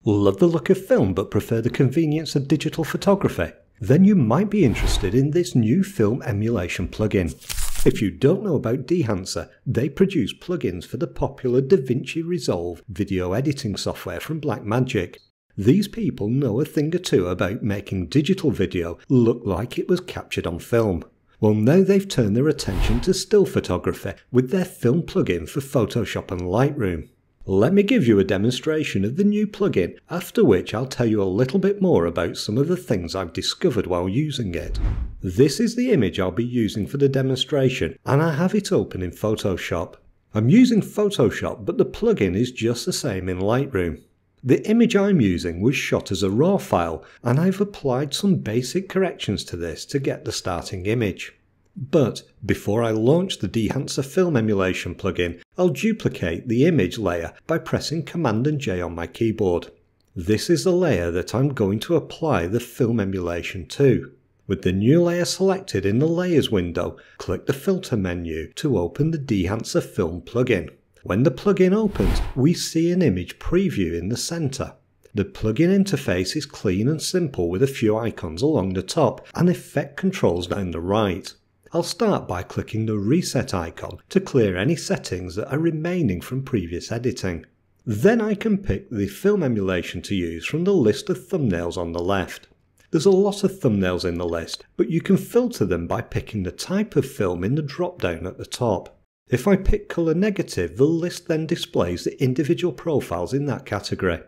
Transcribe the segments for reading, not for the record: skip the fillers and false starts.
Love the look of film but prefer the convenience of digital photography? Then you might be interested in this new film emulation plugin. If you don't know about Dehancer, they produce plugins for the popular DaVinci Resolve video editing software from Blackmagic. These people know a thing or two about making digital video look like it was captured on film. Well, now they've turned their attention to still photography with their film plugin for Photoshop and Lightroom. Let me give you a demonstration of the new plugin, after which I'll tell you a little bit more about some of the things I've discovered while using it. This is the image I'll be using for the demonstration, and I have it open in Photoshop. I'm using Photoshop, but the plugin is just the same in Lightroom. The image I'm using was shot as a RAW file, and I've applied some basic corrections to this to get the starting image. But before I launch the Dehancer film emulation plugin, I'll duplicate the image layer by pressing Command and J on my keyboard. This is the layer that I'm going to apply the film emulation to. With the new layer selected in the Layers window, click the Filter menu to open the Dehancer film plugin. When the plugin opens, we see an image preview in the center. The plugin interface is clean and simple with a few icons along the top and effect controls down the right. I'll start by clicking the Reset icon to clear any settings that are remaining from previous editing. Then I can pick the film emulation to use from the list of thumbnails on the left. There's a lot of thumbnails in the list, but you can filter them by picking the type of film in the drop-down at the top. If I pick Color Negative, the list then displays the individual profiles in that category.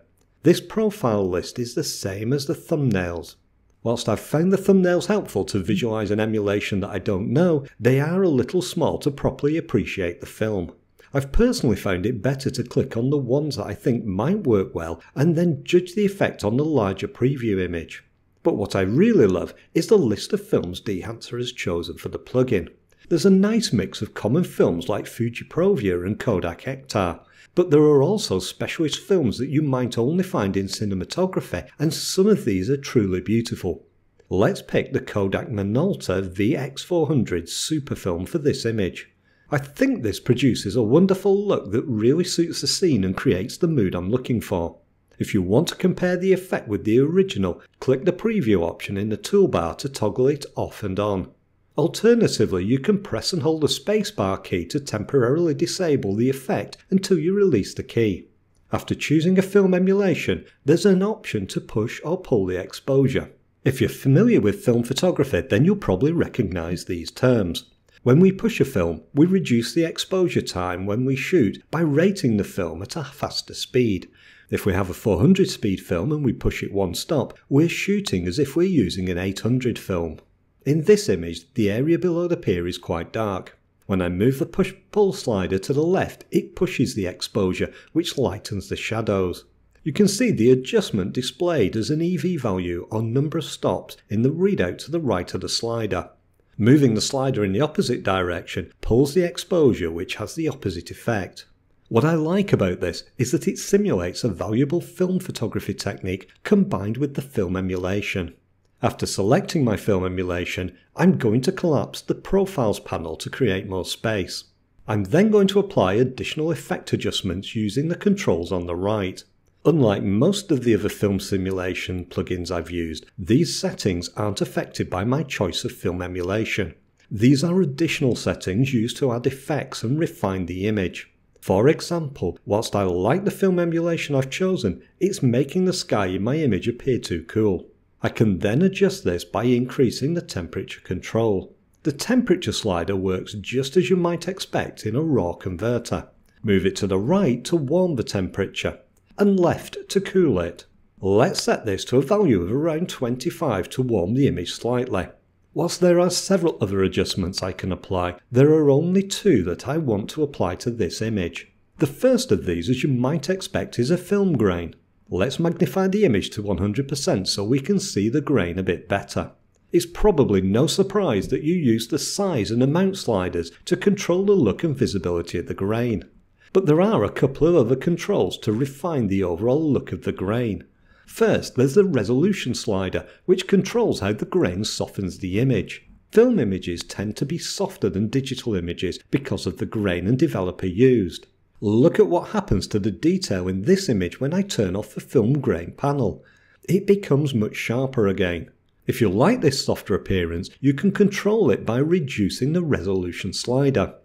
This profile list is the same as the thumbnails. Whilst I've found the thumbnails helpful to visualize an emulation that I don't know, they are a little small to properly appreciate the film. I've personally found it better to click on the ones that I think might work well and then judge the effect on the larger preview image. But what I really love is the list of films Dehancer has chosen for the plugin. There's a nice mix of common films like Fuji Provia and Kodak Hectar. But there are also specialist films that you might only find in cinematography, and some of these are truly beautiful. Let's pick the Kodak Minolta VX400 super film for this image. I think this produces a wonderful look that really suits the scene and creates the mood I'm looking for. If you want to compare the effect with the original, click the preview option in the toolbar to toggle it off and on. Alternatively, you can press and hold the spacebar key to temporarily disable the effect until you release the key. After choosing a film emulation, there's an option to push or pull the exposure. If you're familiar with film photography, then you'll probably recognize these terms. When we push a film, we reduce the exposure time when we shoot by rating the film at a faster speed. If we have a 400 speed film and we push it one stop, we're shooting as if we're using an 800 film. In this image, the area below the pier is quite dark. When I move the push-pull slider to the left, it pushes the exposure, which lightens the shadows. You can see the adjustment displayed as an EV value or number of stops in the readout to the right of the slider. Moving the slider in the opposite direction pulls the exposure, which has the opposite effect. What I like about this is that it simulates a valuable film photography technique combined with the film emulation. After selecting my film emulation, I'm going to collapse the Profiles panel to create more space. I'm then going to apply additional effect adjustments using the controls on the right. Unlike most of the other film simulation plugins I've used, these settings aren't affected by my choice of film emulation. These are additional settings used to add effects and refine the image. For example, whilst I like the film emulation I've chosen, it's making the sky in my image appear too cool. I can then adjust this by increasing the temperature control. The temperature slider works just as you might expect in a RAW converter. Move it to the right to warm the temperature, and left to cool it. Let's set this to a value of around 25 to warm the image slightly. Whilst there are several other adjustments I can apply, there are only two that I want to apply to this image. The first of these, as you might expect, is a film grain. Let's magnify the image to 100% so we can see the grain a bit better. It's probably no surprise that you use the size and amount sliders to control the look and visibility of the grain. But there are a couple of other controls to refine the overall look of the grain. First, there's the resolution slider, which controls how the grain softens the image. Film images tend to be softer than digital images because of the grain and developer used. Look at what happens to the detail in this image when I turn off the film grain panel. It becomes much sharper again. If you like this softer appearance, you can control it by reducing the resolution slider.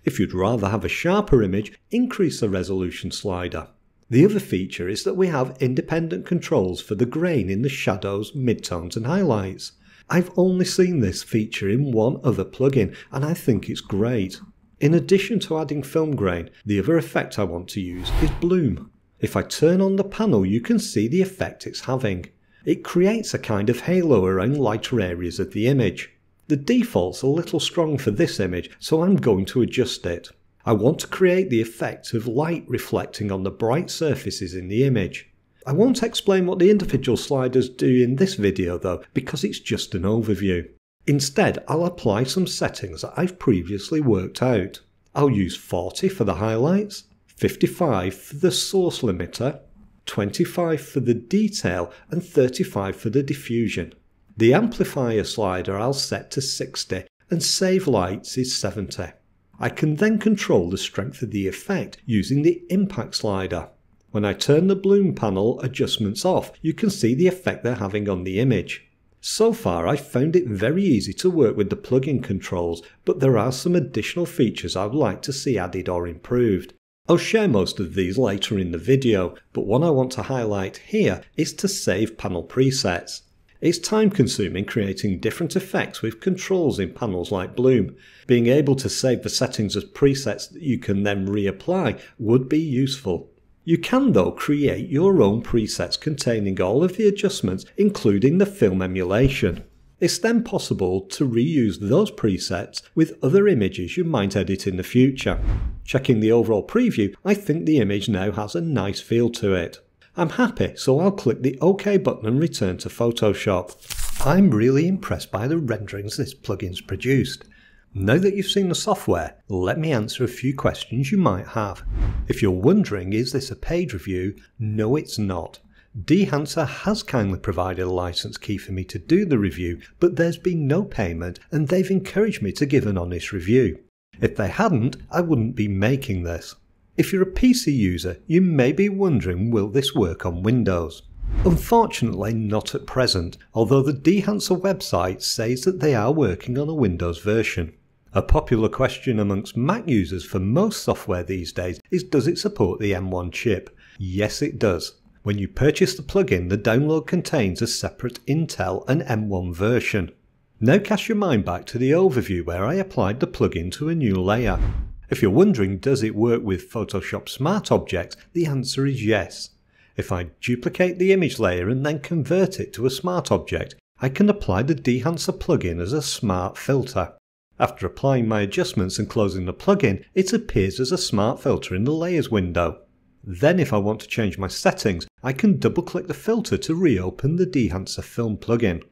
If you'd rather have a sharper image, increase the resolution slider. The other feature is that we have independent controls for the grain in the shadows, midtones and highlights. I've only seen this feature in one other plugin and I think it's great. In addition to adding film grain, the other effect I want to use is bloom. If I turn on the panel, you can see the effect it's having. It creates a kind of halo around lighter areas of the image. The default's a little strong for this image, so I'm going to adjust it. I want to create the effect of light reflecting on the bright surfaces in the image. I won't explain what the individual sliders do in this video though, because it's just an overview. Instead, I'll apply some settings that I've previously worked out. I'll use 40 for the highlights, 55 for the source limiter, 25 for the detail and 35 for the diffusion. The amplifier slider I'll set to 60 and save lights is 70. I can then control the strength of the effect using the impact slider. When I turn the bloom panel adjustments off, you can see the effect they're having on the image. So far I've found it very easy to work with the plugin controls, but there are some additional features I'd like to see added or improved. I'll share most of these later in the video, but one I want to highlight here is to save panel presets. It's time consuming creating different effects with controls in panels like bloom. Being able to save the settings as presets that you can then reapply would be useful. You can though create your own presets containing all of the adjustments, including the film emulation. It's then possible to reuse those presets with other images you might edit in the future. Checking the overall preview, I think the image now has a nice feel to it. I'm happy, so I'll click the OK button and return to Photoshop. I'm really impressed by the renderings this plugin's produced. Now that you've seen the software, let me answer a few questions you might have. If you're wondering, is this a paid review? No, it's not. Dehancer has kindly provided a license key for me to do the review, but there's been no payment and they've encouraged me to give an honest review. If they hadn't, I wouldn't be making this. If you're a PC user, you may be wondering, will this work on Windows? Unfortunately not at present, although the Dehancer website says that they are working on a Windows version. A popular question amongst Mac users for most software these days is, does it support the M1 chip? Yes, it does. When you purchase the plugin, the download contains a separate Intel and M1 version. Now cast your mind back to the overview where I applied the plugin to a new layer. If you're wondering, does it work with Photoshop Smart Objects? The answer is yes. If I duplicate the image layer and then convert it to a smart object, I can apply the Dehancer plugin as a smart filter. After applying my adjustments and closing the plugin, it appears as a smart filter in the Layers window. Then if I want to change my settings, I can double-click the filter to reopen the Dehancer Film plugin.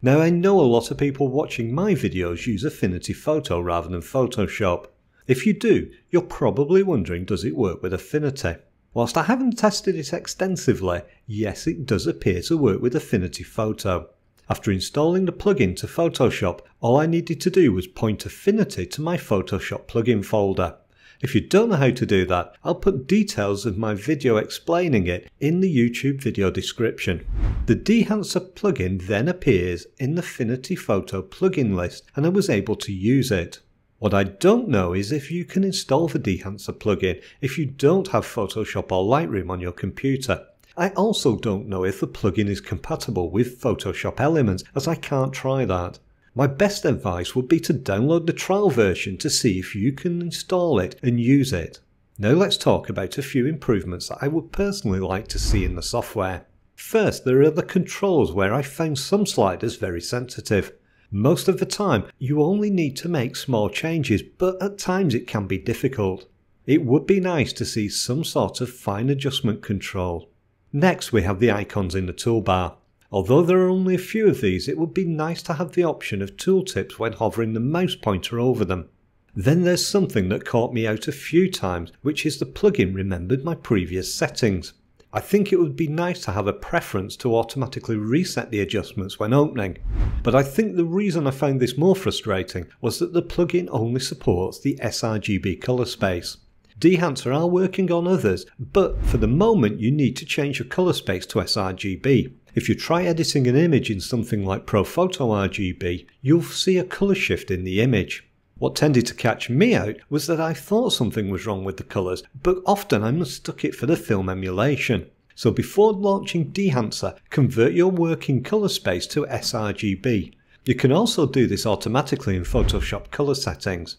Now I know a lot of people watching my videos use Affinity Photo rather than Photoshop. If you do, you're probably wondering, does it work with Affinity? Whilst I haven't tested it extensively, yes, it does appear to work with Affinity Photo. After installing the plugin to Photoshop, all I needed to do was point Affinity to my Photoshop plugin folder. If you don't know how to do that, I'll put details of my video explaining it in the YouTube video description. The Dehancer plugin then appears in the Affinity Photo plugin list and I was able to use it. What I don't know is if you can install the Dehancer plugin if you don't have Photoshop or Lightroom on your computer. I also don't know if the plugin is compatible with Photoshop Elements, as I can't try that. My best advice would be to download the trial version to see if you can install it and use it. Now let's talk about a few improvements that I would personally like to see in the software. First, there are the controls where I found some sliders very sensitive. Most of the time, you only need to make small changes, but at times it can be difficult. It would be nice to see some sort of fine adjustment control. Next, we have the icons in the toolbar. Although there are only a few of these, it would be nice to have the option of tooltips when hovering the mouse pointer over them. Then there's something that caught me out a few times, which is the plugin remembered my previous settings. I think it would be nice to have a preference to automatically reset the adjustments when opening, but I think the reason I found this more frustrating was that the plugin only supports the sRGB colour space. Dehancer are working on others, but for the moment you need to change your colour space to sRGB. If you try editing an image in something like ProPhoto RGB, you'll see a colour shift in the image. What tended to catch me out was that I thought something was wrong with the colours, but often I mistook it for the film emulation. So before launching Dehancer, convert your working colour space to sRGB. You can also do this automatically in Photoshop colour settings.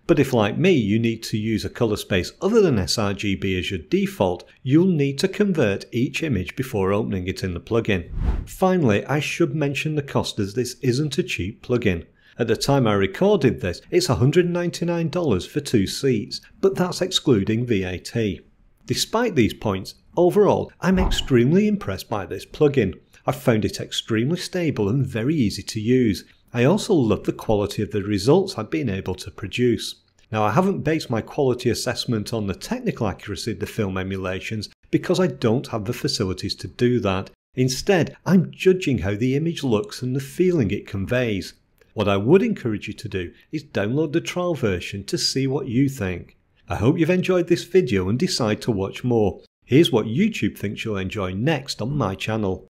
But if, like me, you need to use a colour space other than sRGB as your default, you'll need to convert each image before opening it in the plugin. Finally, I should mention the cost, as this isn't a cheap plugin. At the time I recorded this, it's $199 for 2 seats, but that's excluding VAT. Despite these points, overall, I'm extremely impressed by this plugin. I've found it extremely stable and very easy to use. I also love the quality of the results I've been able to produce. Now, I haven't based my quality assessment on the technical accuracy of the film emulations because I don't have the facilities to do that. Instead, I'm judging how the image looks and the feeling it conveys. What I would encourage you to do is download the trial version to see what you think. I hope you've enjoyed this video and decide to watch more. Here's what YouTube thinks you'll enjoy next on my channel.